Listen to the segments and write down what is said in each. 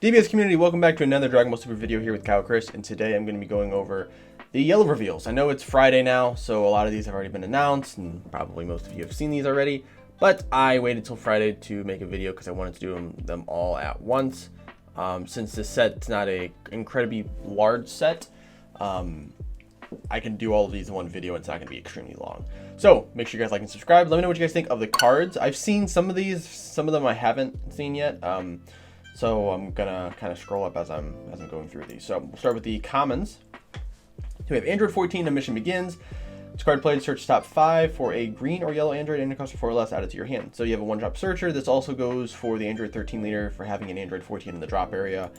DBS community, welcome back to another Dragon Ball Super video here with Chris, and today I'm going to be going over the yellow reveals. I know it's Friday now, so a lot of these have already been announced, and probably most of you have seen these already, but I waited till Friday to make a video because I wanted to do them all at once. Since this set's not a incredibly large set, I can do all of these in one video and it's not going to be extremely long. So make sure you guys like and subscribe. Let me know what you guys think of the cards. I've seen some of these, some of them I haven't seen yet. So I'm gonna kind of scroll up as I'm going through these. So we'll start with the commons. So we have Android 14, the mission begins. This card played, search top 5 for a green or yellow Android and it costs 4 or less, add it to your hand. So you have a one-drop searcher. This also goes for the Android 13 leader for having an Android 14 in the drop area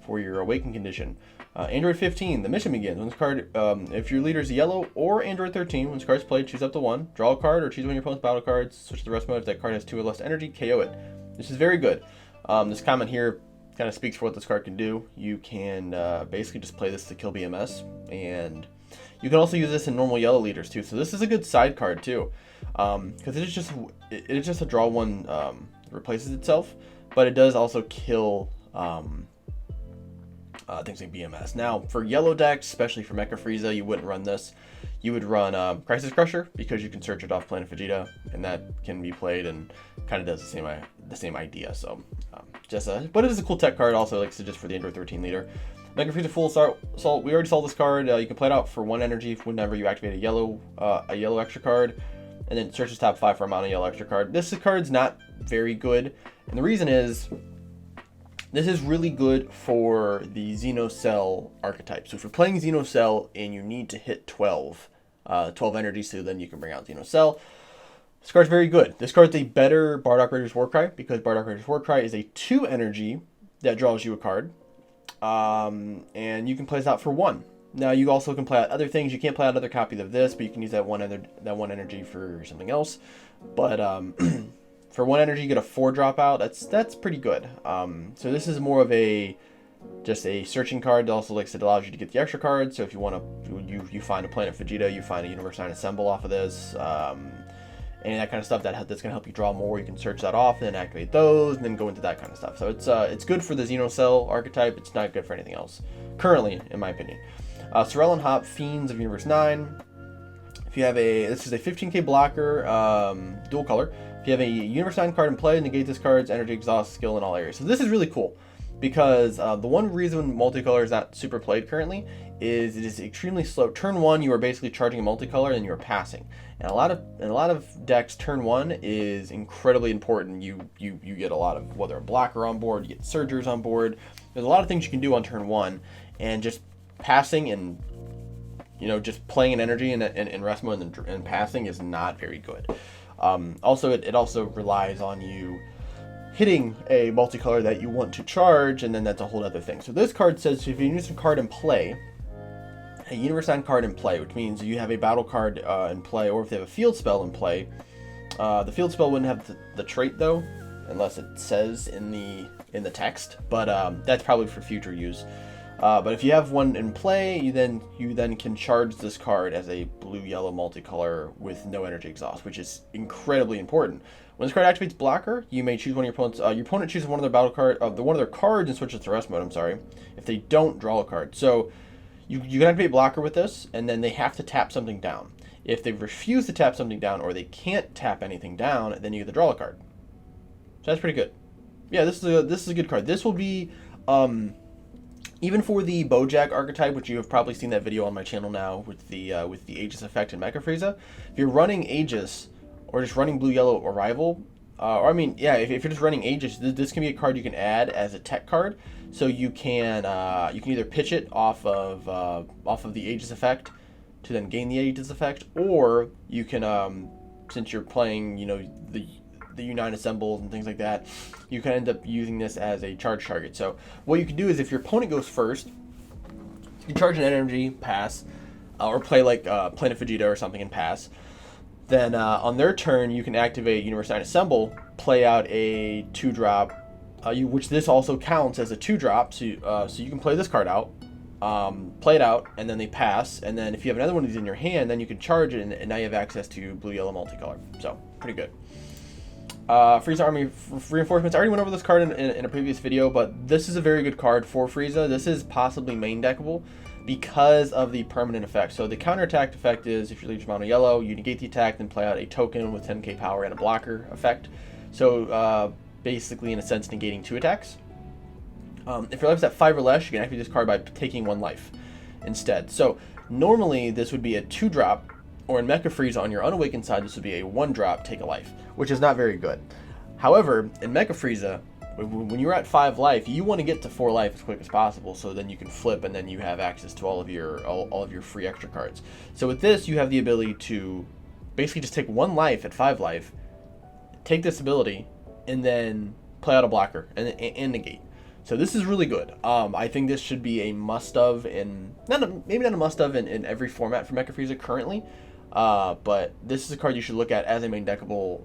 for your awaken condition. Android 15, the mission begins. When this card, if your leader is yellow or Android 13, when this card is played, choose up to 1, draw a card, or choose one of your opponent's battle cards, switch to the rest mode. If that card has 2 or less energy, KO it. This is very good. This comment here kind of speaks for what this card can do. You can basically just play this to kill BMS, and you can also use this in normal yellow leaders too. So this is a good side card too, because it's just a draw one, replaces itself, but it does also kill things like BMS. Now for yellow decks, especially for Mecha Frieza, you wouldn't run this. You would run Crisis Crusher because you can search it off Planet Vegeta, and that can be played and kind of does the same idea. So but it is a cool tech card also, like just for the Android 13 leader. Mecha Frieza Full Assault. We already saw this card. You can play it out for 1 energy whenever you activate a yellow extra card, and then searches top 5 for a mono yellow extra card. This card's not very good, and the reason is this is really good for the Xenocell archetype. So if you're playing Xenocell and you need to hit 12 energy, so then you can bring out Xenocell. This card's very good. This card's a better Bardock Raider's Warcry, because Bardock Raider's Warcry is a 2 energy that draws you a card. And you can play this out for 1. Now you also can play out other things. You can't play out other copies of this, but you can use that one energy for something else. But for 1 energy, you get a 4 dropout. That's pretty good. So this is more of just a searching card. Also, like I said, allows you to get the extra cards. So if you want to, you find a Planet Vegeta, you find a Universe-9 Assemble off of this, any of that kind of stuff that's going to help you draw more. You can search that off and then activate those, and then go into that kind of stuff. So it's good for the Xenocell archetype. It's not good for anything else currently, in my opinion. Sorrel and Hop, Fiends of Universe 9. If you have this is a 15k blocker, dual color. If you have a Universe 9 card in play, negate this card's energy exhaust skill in all areas. So this is really cool, because the one reason multicolor is not super played currently is it is extremely slow. Turn 1, you are basically charging a multicolor and you are passing. And a lot of decks, turn 1 is incredibly important. You get a lot of, whether a blocker on board, you get surgers on board. There's a lot of things you can do on turn 1, and just passing and just playing an energy in rest mode and passing is not very good. Also, it also relies on you hitting a multicolor that you want to charge, and then that's a whole other thing. So this card says if you use a card in play, a Universe 9 card in play, which means you have a battle card in play, or if they have a field spell in play, the field spell wouldn't have the trait though, unless it says in the text, but that's probably for future use. But if you have one in play, you then can charge this card as a blue-yellow multicolor with no energy exhaust, which is incredibly important. When this card activates blocker, you may choose one of your opponent's. Your opponent chooses one of their battle card, one of their cards, and switches to rest mode. I'm sorry, if they don't draw a card. So you can activate blocker with this, and then they have to tap something down. If they refuse to tap something down, or they can't tap anything down, then you get to draw a card. So that's pretty good. Yeah, this is a good card. This will be even for the Bojack archetype, which you have probably seen that video on my channel now with the Aegis effect in Mecha Frieza. If you're running Aegis, or just running blue-yellow Arrival, if you're just running Aegis, this can be a card you can add as a tech card. So you can either pitch it off of the Aegis effect to then gain the Aegis effect, or you can since you're playing the Unite Assembles and things like that, you can end up using this as a charge target. So what you can do is, if your opponent goes first, you charge an energy, pass, or play like Planet Vegeta or something and pass. Then on their turn, you can activate Universe 9 Assemble, play out a 2-drop, which this also counts as a 2-drop, so you can play this card out, play it out, and then they pass, and then if you have another one of these in your hand, then you can charge it, and now you have access to blue-yellow multicolor. So, pretty good. Frieza Army Reinforcements. I already went over this card in a previous video, but this is a very good card for Frieza. This is possibly main deckable because of the permanent effect. So the counterattack effect is if you leave your mono yellow, you negate the attack, then play out a token with 10k power and a blocker effect. So basically, in a sense, negating 2 attacks. If your life is at 5 or less, you can activate this card by taking 1 life instead. So normally this would be a 2-drop, or in Mecha Frieza on your unawakened side, this would be a 1-drop, take a life, which is not very good. However, in Mecha Frieza, when you're at 5 life, you want to get to 4 life as quick as possible, so then you can flip and then you have access to all of your free extra cards. So with this, you have the ability to basically just take 1 life at 5 life, take this ability, and then play out a blocker and negate. So this is really good. I think this should be a must-of in maybe not a must-of in every format for Mecha Frieza currently. But this is a card you should look at as a main deckable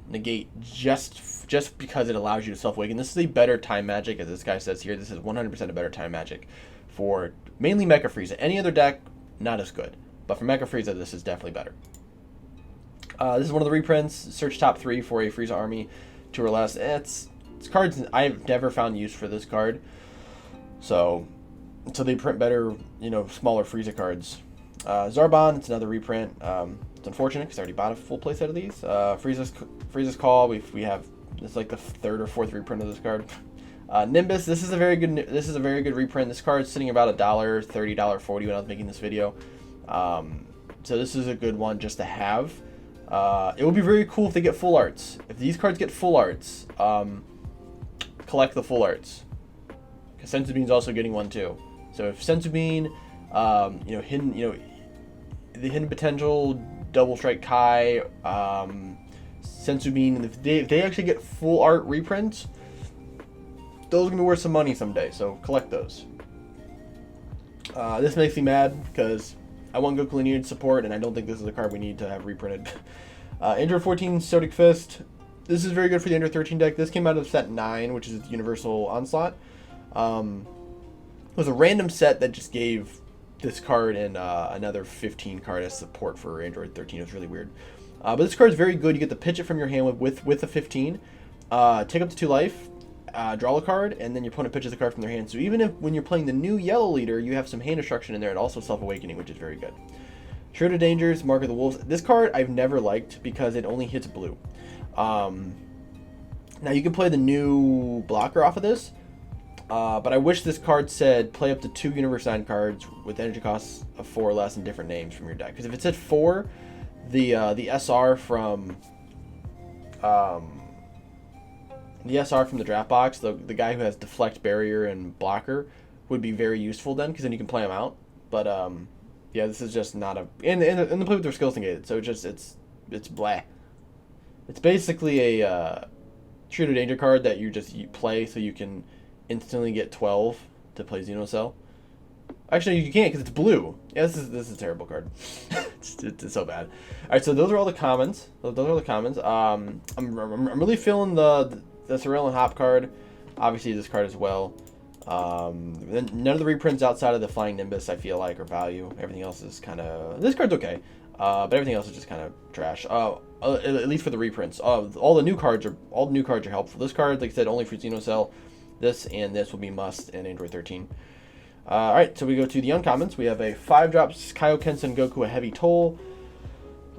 negate just because it allows you to self-awaken. This is a better time magic, as this guy says here. This is 100% a better time magic for mainly Mecha Frieza. Any other deck, not as good. But for Mecha Frieza, this is definitely better. This is one of the reprints. Search top 3 for a Frieza army, 2 or less. It's cards I've never found use for this card. So they print better, smaller Frieza cards. Zarbon, it's another reprint. It's unfortunate because I already bought a full playset of these. Frieza's Call, we have, it's like the 3rd or 4th reprint of this card. Nimbus, this is a very good reprint. This card's sitting about $1.30, $1.40 when I was making this video. So this is a good one just to have. It would be very cool if they get full arts. If these cards get full arts, collect the full arts. Because Senzu Bean's also getting one too. So if Senzu Bean, the hidden potential, double strike Kai, Senzu Bean, if they actually get full art reprints, those are gonna be worth some money someday. So collect those. This makes me mad because I want Goku Lineage support, and I don't think this is a card we need to have reprinted. Android 14 Sodic Fist. This is very good for the Android 13 deck. This came out of set 9, which is Universal Onslaught. It was a random set that just gave this card and another 15 card as support for Android 13. It was really weird. But this card is very good. You get to pitch it from your hand with a 15. Take up to 2 life, draw a card, and then your opponent pitches a card from their hand. So even if when you're playing the new yellow leader, you have some hand destruction in there and also self-awakening, which is very good. Shrewd of Dangers, Mark of the Wolves. This card I've never liked because it only hits blue. Now you can play the new blocker off of this. But I wish this card said play up to 2 Universe 9 cards with energy costs of 4 or less and different names from your deck. Because if it said 4, the SR from the draft box, the guy who has deflect, barrier, and blocker would be very useful then, because then you can play him out. But yeah, this is just not a and the play with their skills negated, so it's blah. It's basically a True to Danger card that you play so you can instantly get 12 to play Xenocell. Actually, you can't because it's blue. Yeah, this is a terrible card. it's so bad. All right, so those are all the commons. I'm really feeling the Sorrel and Hop card. Obviously, this card as well. None of the reprints outside of the Flying Nimbus I feel like are value. Everything else is kind of, this card's okay, but everything else is just kind of trash. At least for the reprints. All the new cards are helpful. This card, like I said, only for Xenocell. This and this will be must in Android 13. Alright, so we go to the uncommons. We have a 5-drop Kaioken Sengoku, a heavy toll.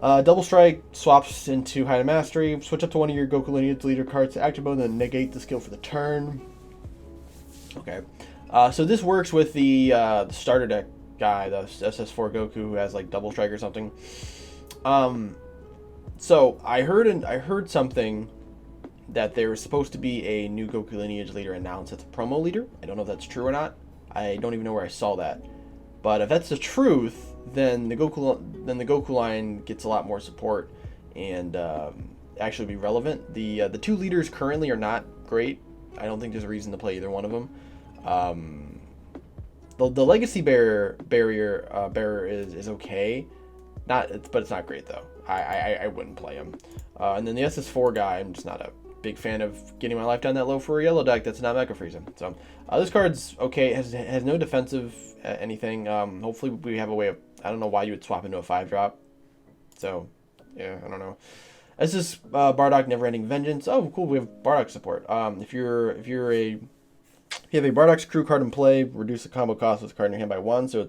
Double strike, swaps into High Mastery. Switch up to one of your Goku Lineage leader cards to active mode, then negate the skill for the turn. Okay. So this works with the starter deck guy, the SS4 Goku, who has like double strike or something. So I heard something that there was supposed to be a new Goku Lineage leader announced as a promo leader. I don't know if that's true or not. I don't even know where I saw that. But if that's the truth, then the Goku line gets a lot more support and actually be relevant. The 2 leaders currently are not great. I don't think there's a reason to play either one of them. The Legacy Bearer is okay. But it's not great though. I wouldn't play him. And then the SS4 guy, I'm just not a big fan of getting my life down that low for a yellow deck that's not Mecha Frieza. So this card's okay. It has no defensive anything. Hopefully we have a way of, I don't know why you would swap into a 5-drop. So yeah, I don't know. SS Bardock Never-Ending Vengeance. Oh, cool. We have Bardock support. If you have a Bardock-Ku card in play, reduce the combo cost of the card in your hand by 1, so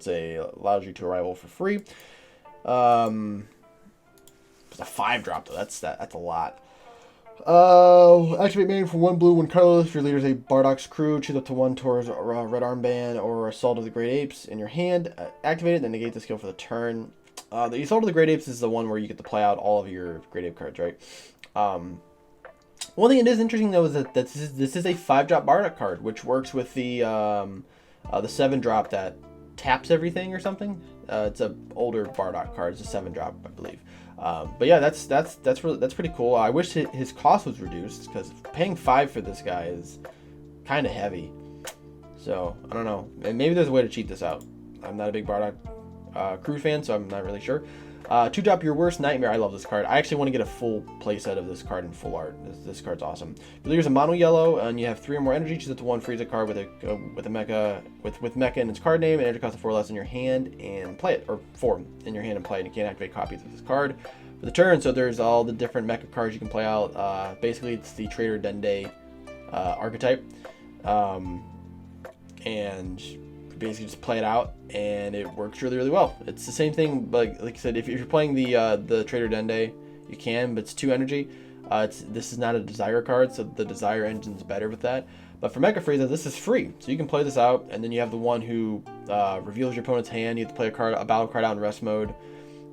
allows you to arrival for free. It's a 5-drop though. That's a lot. Activate main for 1 blue, 1 colorless. If your leader is a Bardock-Ku, choose up to 1 towards Red Armband or Assault of the Great Apes in your hand. Activate it, then negate the skill for the turn. The Assault of the Great Apes is the one where you get to play out all of your Great Ape cards, right? One thing that is interesting though is that this is a 5-drop Bardock card, which works with the 7-drop that taps everything or something. It's an older Bardock card. It's a 7-drop, I believe. But yeah, that's pretty cool. I wish his cost was reduced, because paying 5 for this guy is kind of heavy. So I don't know. And maybe there's a way to cheat this out. I'm not a big Bardock-Ku fan, so I'm not really sure. 2-drop Your Worst Nightmare. I love this card. I actually want to get a full playset of this card in full art. This card's awesome. Your leader's a mono yellow, and you have 3 or more energy. Choose up to 1 Frieza card with a mecha in its card name, and energy costs 4 less in your hand, and play it, or 4 in your hand and play it. And you can't activate copies of this card for the turn. So there's all the different mecha cards you can play out. Basically, it's the Trader Dende archetype, and basically just play it out, and it works really well. It's the same thing, like I said, if you're playing the Trader Dende, you can, but it's 2 energy. This is not a Desire card, so the Desire engine's better with that. But for Mecha Frieza, this is free, so you can play this out, and then you have the one who reveals your opponent's hand. You have to play a battle card out in rest mode,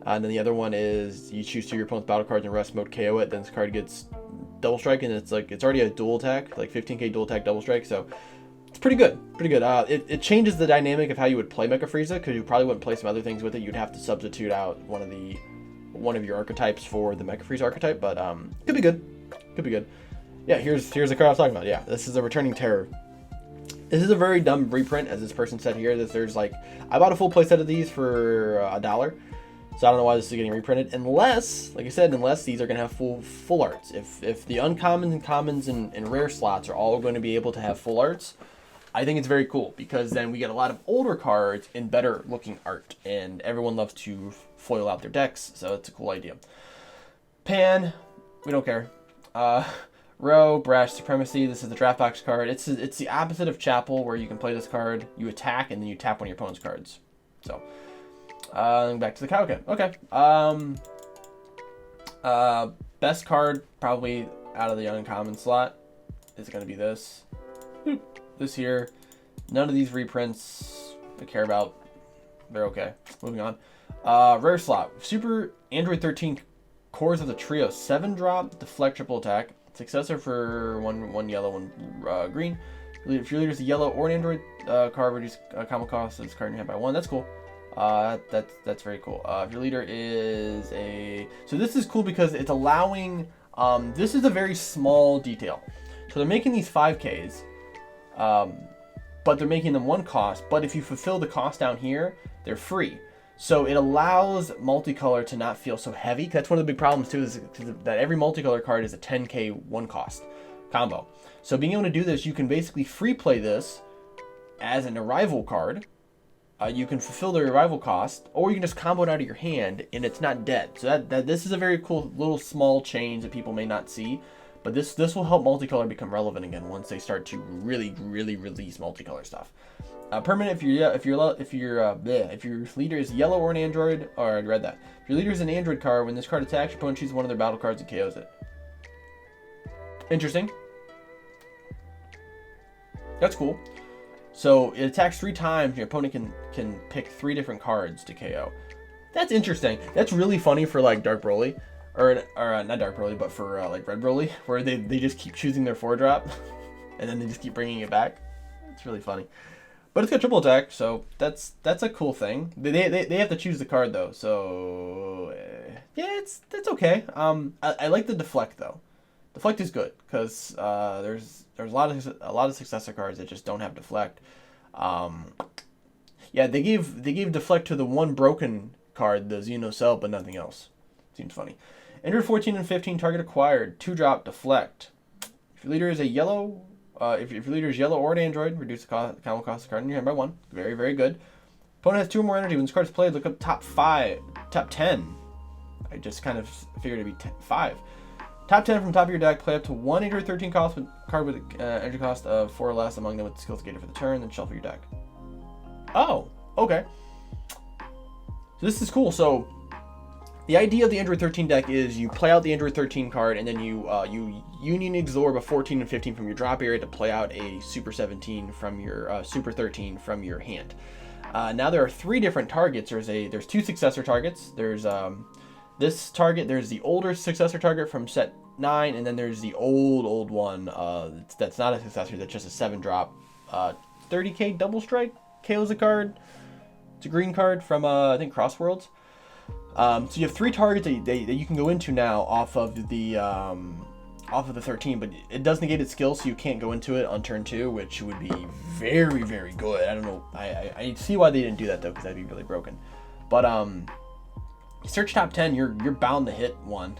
and then the other one is you choose 2 of your opponent's battle cards in rest mode, KO it, then this card gets double strike, and it's already a dual attack, like 15k dual attack double strike, so it's pretty good. It changes the dynamic of how you would play Mecha Frieza, because you probably wouldn't play some other things with it. You'd have to substitute out one of your archetypes for the Mecha Frieza archetype, but could be good. Yeah, here's the card I was talking about. Yeah, this is a Returning Terror. This is a very dumb reprint, as this person said here. That there's I bought a full playset of these for $1. So I don't know why this is getting reprinted, unless, like I said, these are going to have full arts. If the uncommons and commons and rare slots are all going to be able to have full arts, I think it's very cool, because then we get a lot of older cards in better looking art, and everyone loves to foil out their decks, so it's a cool idea. Pan, we don't care. Row, Brash Supremacy, this is the Draftbox card. It's the opposite of Chapel, where you can play this card, you attack, and then you tap one of your opponent's cards. So, back to the Kaioken. Okay. Best card, probably out of the uncommon slot, is going to be this. Boop. This here. None of these reprints I care about. They're okay. Moving on. Rare slot. Super Android 13 Cores of the Trio. 7-drop, deflect, triple attack. Successor for one yellow, 1 green. If your leader is a yellow or an Android card, reduce combo cost of this card in your hand by 1. That's cool. That's very cool. If your leader is a... So this is cool because it's allowing... this is a very small detail. So they're making these 5Ks. But they're making them 1 cost, but if you fulfill the cost down here, they're free. So it allows multicolor to not feel so heavy. That's one of the big problems too, is that every multicolor card is a 10k 1 cost combo. So being able to do this, you can basically free play this as an arrival card. You can fulfill the arrival cost, or you can just combo it out of your hand and it's not dead. So this is a very cool little small change that people may not see. But this will help multicolor become relevant again once they start to really release multicolor stuff. Permanent, if your leader is yellow or an android, or I read that. If your leader is an android card, when this card attacks, your opponent chooses one of their battle cards and KOs it. Interesting. That's cool. So it attacks 3 times. Your opponent can pick 3 different cards to KO. That's interesting. That's really funny for Dark Broly. Or not Dark Broly, but for Red Broly, where they just keep choosing their 4-drop, and then they just keep bringing it back. It's really funny, but it's got triple attack, so that's a cool thing. They have to choose the card though, so yeah, that's okay. I like the deflect though. Deflect is good because there's a lot of successor cards that just don't have deflect. Yeah, they gave deflect to the 1 broken card, the Xeno Cell, but nothing else. Seems funny. Enter 14 and 15, target acquired, 2-drop, deflect. If your leader is a yellow, if your leader is yellow or an android, reduce the combo cost of the card in your hand by 1. Very, very good. Opponent has 2 or more energy. When this card is played, look up top 10. I just kind of figured it'd be 5. Top 10 from top of your deck. Play up to one Android 13 cost with card with energy cost of 4 or less among them with skills gated for the turn. Then shuffle your deck. Oh, okay. So this is cool. So the idea of the Android 13 deck is you play out the Android 13 card, and then you Union absorb a 14 and 15 from your drop area to play out a Super 17 from your Super 13 from your hand. Now there are 3 different targets. There's 2 successor targets. There's this target. There's the older successor target from set 9, and then there's the old one that's not a successor. That's just a 7-drop 30k double strike. KO's a card. It's a green card from I think Crossworlds. So you have 3 targets that you can go into now off of the 13, but it does negate its skill, so you can't go into it on turn 2, which would be very, very good. I don't know. I see why they didn't do that though, because that'd be really broken. But search top 10, you're bound to hit one.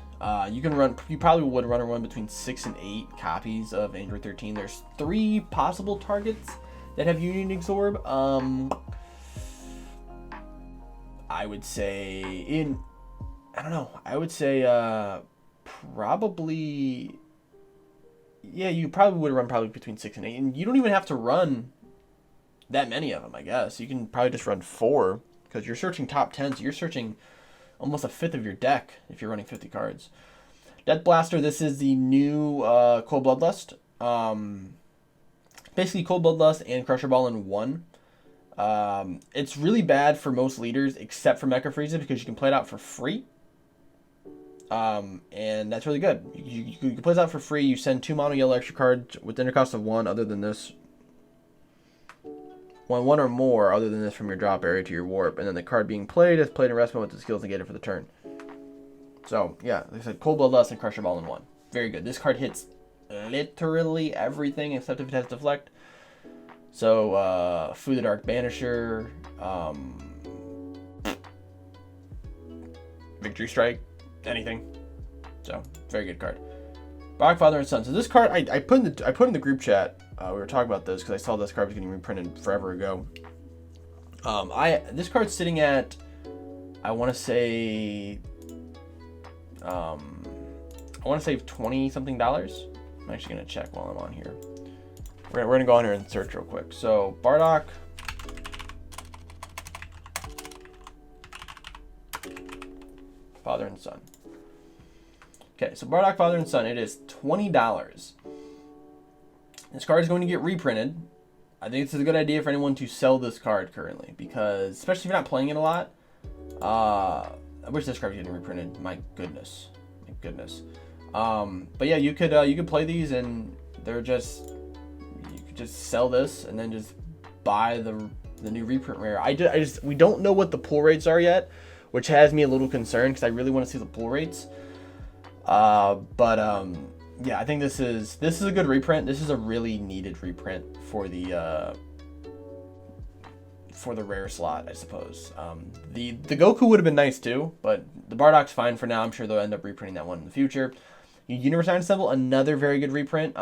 You probably would run one between 6 and 8 copies of Android 13. There's 3 possible targets that have Union Absorb. I would say probably, yeah, you probably would run between 6 and 8, and you don't even have to run that many of them. I guess you can probably just run 4 because you're searching top 10, so you're searching almost a fifth of your deck if you're running 50 cards. Death Blaster. This is the new Cold Bloodlust. Basically Cold Bloodlust and Crusher Ball in one. It's really bad for most leaders except for Mecha Frieza because you can play it out for free. And that's really good. You can play it out for free. You send 2 mono yellow extra cards with enter cost of 1 other than this. One or more other than this from your drop area to your warp. And then the card being played is played in rest mode with the skills negated for the turn. So, yeah, like I said, Cold Bloodlust and Crusher Ball in 1. Very good. This card hits literally everything except if it has Deflect. So, Fu the Dark Banisher, Victory Strike, anything. So, very good card. Bardock Father and Son. So this card, I put in the group chat. We were talking about this because I saw this card was getting reprinted forever ago. This card's sitting at, I want to say $20 something. I'm actually gonna check while I'm on here. We're gonna go on here and search real quick. So Bardock, Father and Son. Okay, so Bardock Father and Son. It is $20. This card is going to get reprinted. I think this is a good idea for anyone to sell this card currently, because especially if you're not playing it a lot. I wish this card was getting reprinted. My goodness. But yeah, you could play these, and you could just sell this and then just buy the new reprint rare. We don't know what the pull rates are yet, which has me a little concerned because I really want to see the pull rates. Yeah, I think this is a good reprint. This is a really needed reprint for the rare slot, I suppose. The Goku would have been nice too, but the Bardock's fine for now. I'm sure they'll end up reprinting that one in the future. Universe Iron Symbol, another very good reprint.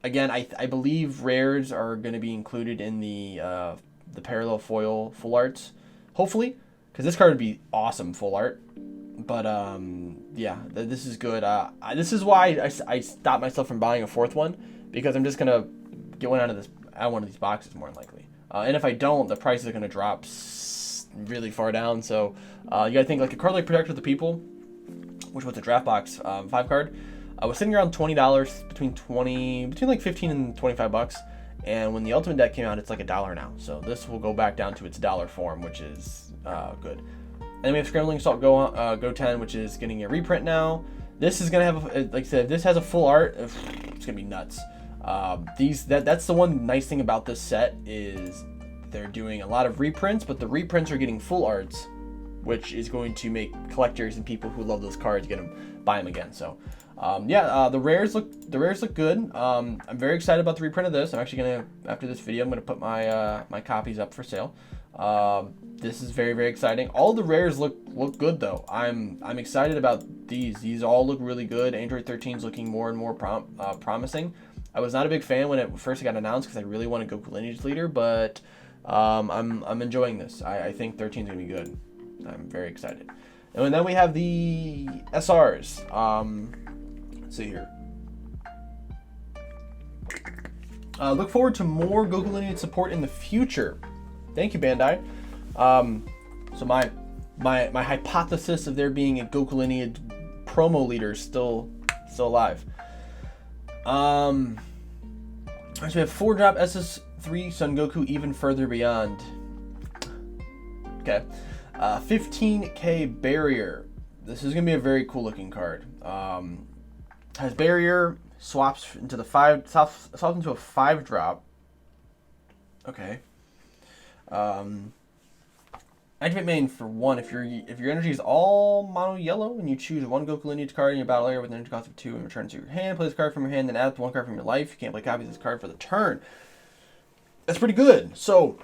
Again, I believe rares are going to be included in the parallel foil full arts, hopefully, because this card would be awesome full art. But yeah, this is good. This is why I stopped myself from buying a 4th one, because I'm just gonna get one out of one of these boxes more than likely. And if I don't, the price is gonna drop really far down. So you gotta think like a card like Protector of the People, which was a Draftbox 5 card. Was sitting around $20, between like 15 and 25 bucks. And when the Ultimate deck came out, it's like $1 now. So this will go back down to its $1 form, which is good. And then we have Scrambling Assault Go 10, which is getting a reprint now. This is gonna have, like I said, if this has a full art, it's gonna be nuts. That's the one nice thing about this set is they're doing a lot of reprints, but the reprints are getting full arts, which is going to make collectors and people who love those cards buy them again. So yeah, the rares look good. I'm very excited about the reprint of this. I'm actually gonna, after this video, I'm gonna put my copies up for sale. This is very, very exciting. All the rares look good though. I'm excited about these. These all look really good. Android 13 is looking more and more promising. I was not a big fan when it first got announced because I really wanted Goku Lineage leader, but I'm enjoying this. I think 13 is gonna be good. I'm very excited. And then we have the SRs. Let's see here. Look forward to more Goku Lineage support in the future. Thank you, Bandai. So my hypothesis of there being a Goku Lineage promo leader is still alive. So we have 4-drop SS3 Son Goku even further beyond. Okay. 15k barrier. This is gonna be a very cool looking card. Has barrier, swaps into a 5-drop. Okay. Activate main for 1. If your energy is all mono yellow and you choose 1 Goku Lineage card in your battle area with an energy cost of 2 and return to your hand, play this card from your hand, then add 1 card from your life. You can't play copies of this card for the turn. That's pretty good. So,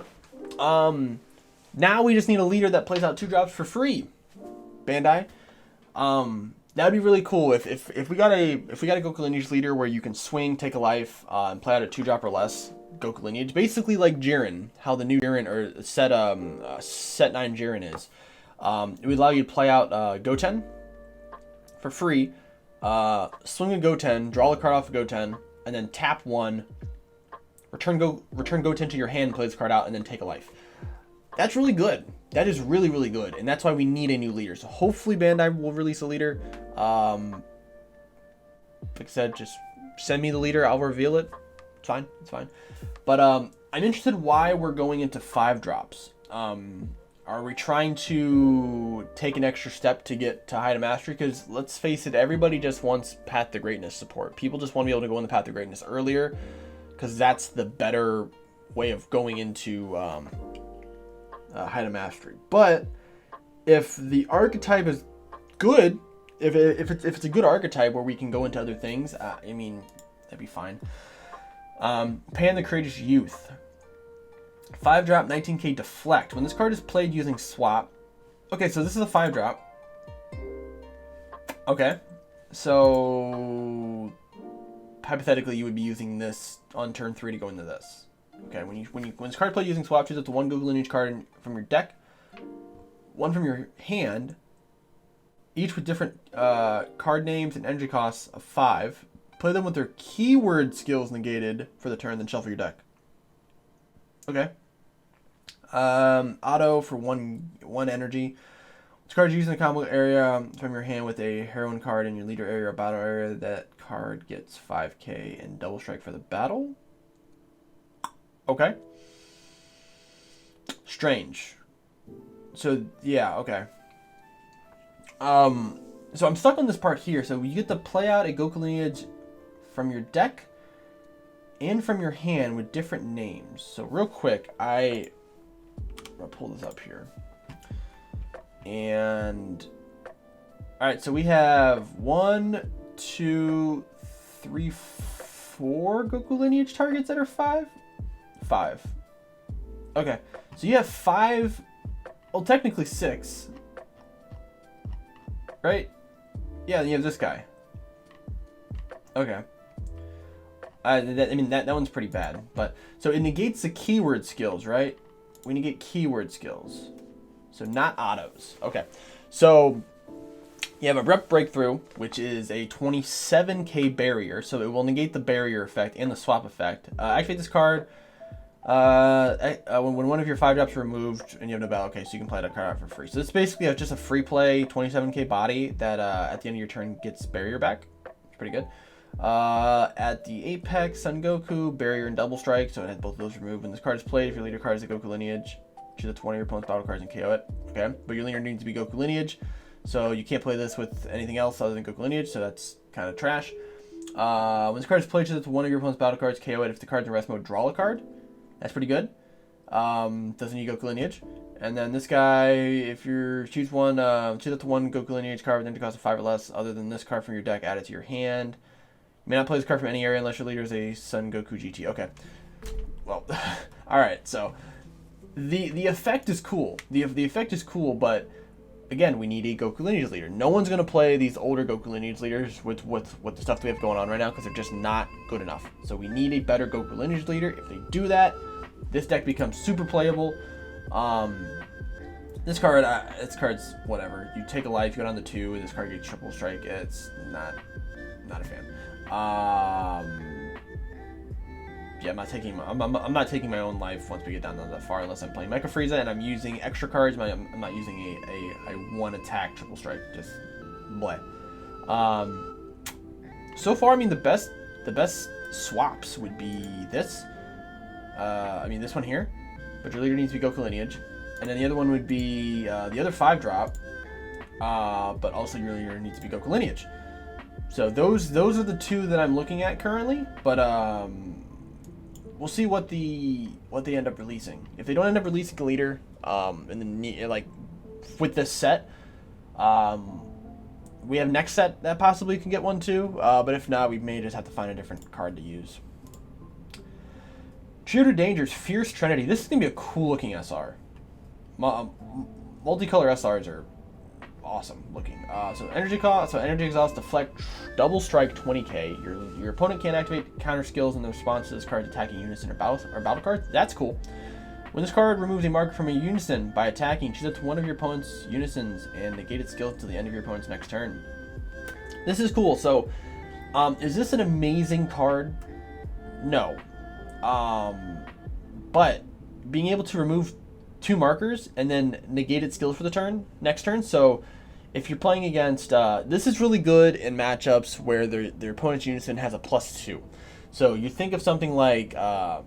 now we just need a leader that plays out 2 drops for free. Bandai. That'd be really cool if we got a Goku Lineage leader where you can swing, take a life, and play out a 2-drop or less Goku Lineage, basically like Jiren, how the new Jiren or set 9 Jiren is. It would allow you to play out Goten for free, swing a Goten, draw a card off of Goten, and then tap 1, return Goten to your hand, and play this card out, and then take a life. That's really good. That is really, really good, and that's why we need a new leader. So hopefully Bandai will release a leader. Like I said, just send me the leader. I'll reveal it. It's fine. It's fine. But I'm interested why we're going into 5 drops. Are we trying to take an extra step to get to High to Mastery? Because let's face it, everybody just wants Path to Greatness support. People just want to be able to go in the Path to Greatness earlier, because that's the better way of going into High to Mastery. But if the archetype is good, if it's a good archetype where we can go into other things, I mean, that'd be fine. Pan the Courageous Youth. 5-drop, 19k Deflect. When this card is played using swap. Okay, so this is a 5-drop. Okay, so hypothetically you would be using this on turn 3 to go into this. Okay, when this card is played using swap, choose up to 1 Goku Lineage card from your deck, 1 from your hand, each with different card names and energy costs of 5. Play them with their keyword skills negated for the turn, then shuffle your deck. Okay. Auto for 1 energy. This card is used in the combo area from your hand with a heroine card in your leader area or battle area. That card gets 5k and double strike for the battle. Okay. Strange. So yeah, okay. So I'm stuck on this part here. So you get to play out a Goku Lineage from your deck and from your hand with different names. So real quick, I'm gonna pull this up here. And all right, so we have 1, 2, 3, 4 Goku Lineage targets that are 5. 5. Okay, so you have 5. Well, technically 6. Right? Yeah, then you have this guy. Okay. I mean, that one's pretty bad. But so it negates the keyword skills, right? We negate keyword skills. So not autos. Okay. So you have a Rep Breakthrough, which is a 27k barrier. So it will negate the barrier effect and the swap effect. Activate this card when one of your 5-drops are removed and you have no battle. Okay, so you can play that card out for free. So this basically just a free play 27k body that at the end of your turn gets barrier back. It's pretty good. At the Apex, Son Goku, barrier and double strike, so it has both of those removed. When this card is played, if your leader card is a Goku Lineage, choose up to 1 of your opponent's battle cards and KO it. Okay, but your leader needs to be Goku Lineage, so you can't play this with anything else other than Goku Lineage, so that's kind of trash. When this card is played, choose up to 1 of your opponent's battle cards, KO it. If the card's in rest mode, draw a card. That's pretty good. Doesn't need Goku Lineage. And then this guy, if you choose up to 1 Goku Lineage card with energy cost of 5 or less, other than this card from your deck, add it to your hand. You may not play this card from any area unless your leader is a Son Goku GT. Okay. Well, alright, so the effect is cool. The effect is cool, but again, we need a Goku Lineage leader. No one's going to play these older Goku Lineage leaders with the stuff that we have going on right now because they're just not good enough. So we need a better Goku Lineage leader. If they do that, this deck becomes super playable. This card's whatever. You take a life, you go down to 2, and this card gets triple strike. It's not not a fan. Yeah, I'm not taking my own life once we get down that far, unless I'm playing Mecha Frieza and I'm using extra cards. I'm not using a one attack triple strike. Just bleh. So far, I mean, the best swaps would be this. I mean, this one here, but your leader needs to be Goku Lineage, and then the other one would be the other 5-drop, but also your leader needs to be Goku Lineage. So those are the two that I'm looking at currently, but we'll see what they end up releasing. If they don't end up releasing a leader, and then like with this set, we have next set that possibly can get one too. But if not, we may just have to find a different card to use. Trio to Danger's Fierce Trinity. This is gonna be a cool looking SR. Multicolor SRs are awesome looking. So energy exhaust, deflect, double strike 20k. Your opponent can't activate counter skills in the response to this card's attacking unison or battle cards. That's cool. When this card removes a marker from a unison by attacking, choose up to one of your opponent's unisons and negate its skills to the end of your opponent's next turn. This is cool. So, is this an amazing card? No. But being able to remove 2 markers and then negate its skills for the next turn. So if you're playing against, this is really good in matchups where their opponent's unison has a +2. So you think of something like the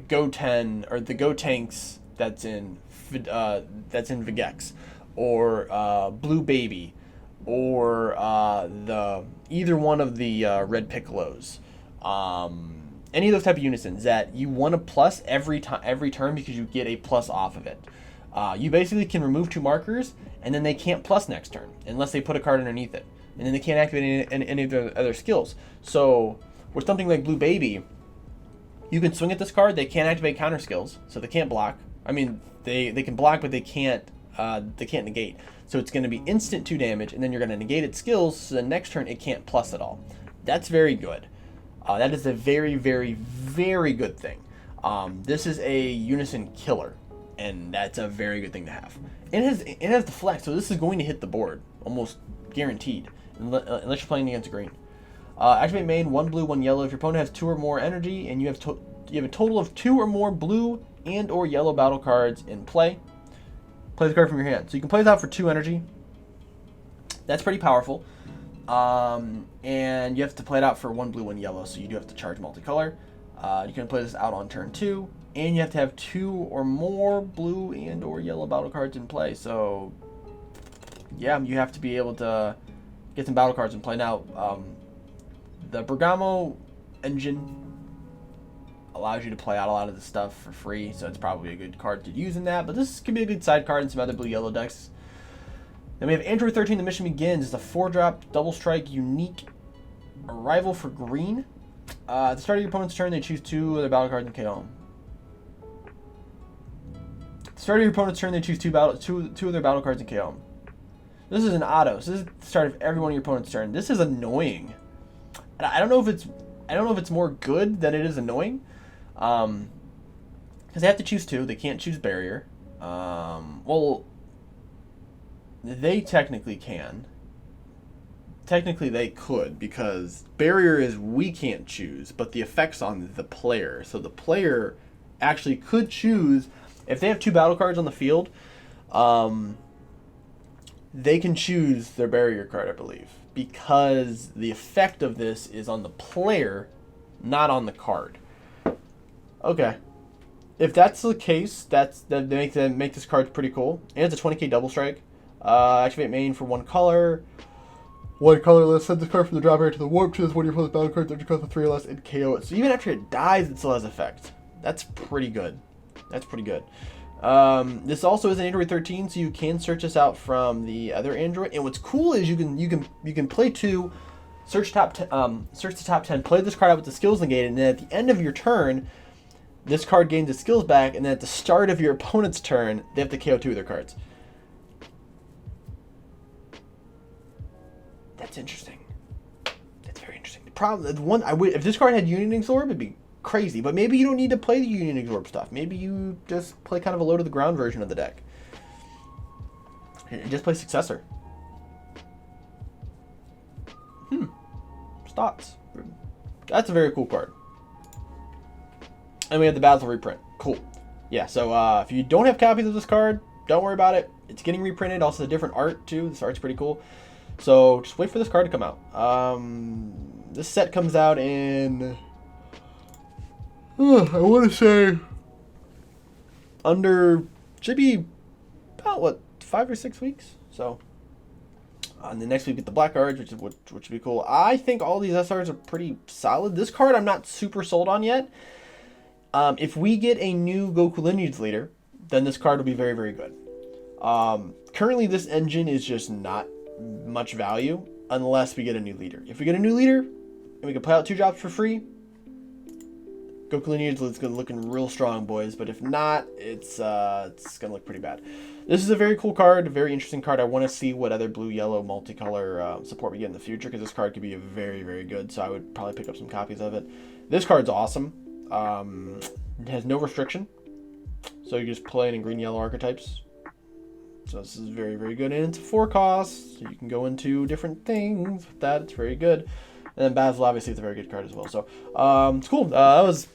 Goten or the Gotenks that's in Vegex, or Blue Baby, or either one of the Red Piccolos. Any of those type of unisons that you want a plus every turn because you get a plus off of it. You basically can remove 2 markers and then they can't plus next turn unless they put a card underneath it, and then they can't activate any of their other skills. So with something like Blue Baby, you can swing at this card. They can't activate counter skills, so they can't block. I mean, they can block, but they can't negate. So it's going to be instant 2 damage, and then you're going to negate its skills. So the next turn it can't plus at all. That's very good. That is a very, very, very good thing. This is a unison killer, and that's a very good thing to have. It has deflect, so this is going to hit the board almost guaranteed, unless you're playing against green. Activate main, 1 blue, 1 yellow. If your opponent has 2 or more energy, and you have a total of 2 or more blue and or yellow battle cards in play, play the card from your hand. So you can play this out for 2 energy. That's pretty powerful. And you have to play it out for 1 blue, 1 yellow, so you do have to charge multicolor. You can play this out on turn 2, and you have to have 2 or more blue and or yellow battle cards in play. So yeah, you have to be able to get some battle cards in play. Now, the Bergamo engine allows you to play out a lot of the stuff for free, so it's probably a good card to use in that. But this could be a good side card in some other blue-yellow decks. Then we have Android 13, The Mission Begins. It's a 4-drop, double strike, unique arrival for green. At the start of your opponent's turn, they choose 2 of their battle cards and KO them. At the start of your opponent's turn, they choose 2 of their battle cards and KO them. This is an auto, so this is the start of every one of your opponent's turn. This is annoying. I don't know if it's more good than it is annoying, because they have to choose 2. They can't choose barrier. Well, they technically can. Technically, they could, because barrier is we can't choose, but the effect's on the player. So the player actually could choose if they have 2 battle cards on the field. They can choose their barrier card, I believe, because the effect of this is on the player, not on the card. Okay, if that's the case, that make this card pretty cool. And it's a 20k double strike. Activate main for 1 color. 1 colorless. Send this card from the drop area to the warp. Choose one of your opponent's battle cards that costs 3 or less and KO it. So even after it dies, it still has effect. That's pretty good. That's pretty good. This also is an Android 13, so you can search this out from the other Android. And what's cool is you can play 2, search the top 10, play this card out with the skills negated, and then at the end of your turn, this card gains its skills back, and then at the start of your opponent's turn, they have to KO 2 of their cards. That's interesting. That's very interesting. The problem, if this card had Union Absorb, it'd be crazy. But maybe you don't need to play the Union Absorb stuff. Maybe you just play kind of a low to the ground version of the deck. And just play Successor. Stotts. That's a very cool card. And we have the Basil reprint. Cool. Yeah, so if you don't have copies of this card, don't worry about it. It's getting reprinted. Also, a different art, too. This art's pretty cool. So just wait for this card to come out. This set comes out in... I want to say... Should be about, what, 5 or 6 weeks? So... and the next week we get the black cards, which would be cool. I think all these SRs are pretty solid. This card I'm not super sold on yet. If we get a new Goku Lineage leader, then this card will be very, very good. Currently, this engine is just not much value unless we get a new leader. If we get a new leader and we can play out 2 drops for free, Goku Lineage is looking real strong, boys. But if not, it's gonna look pretty bad. This is a very cool card, a very interesting card. I want to see what other blue-yellow multicolor support we get in the future, because this card could be a very, very good. So I would probably pick up some copies of it. This card's awesome. It has no restriction, so you just play it in green-yellow archetypes. So this is very, very good, and it's 4 costs. So you can go into different things with that. It's very good. And then Basil obviously is a very good card as well. So it's cool. That was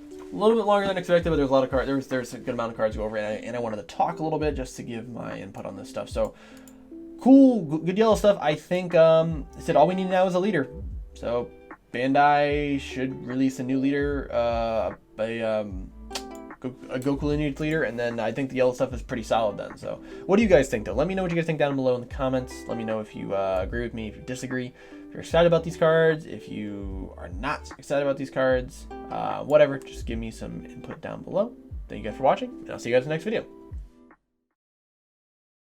a little bit longer than expected, but there's a lot of cards. There's a good amount of cards to go over, and I wanted to talk a little bit just to give my input on this stuff. So cool, good yellow stuff. I think I said all we need now is a leader. So Bandai should release a new leader, a Goku Lineage leader, and then I think the yellow stuff is pretty solid then. So what do you guys think, though? Let me know what you guys think down below in the comments. Let me know if you agree with me, if you disagree, if you're excited about these cards, if you are not excited about these cards, whatever. Just give me some input down below. Thank you guys for watching, and I'll see you guys in the next video.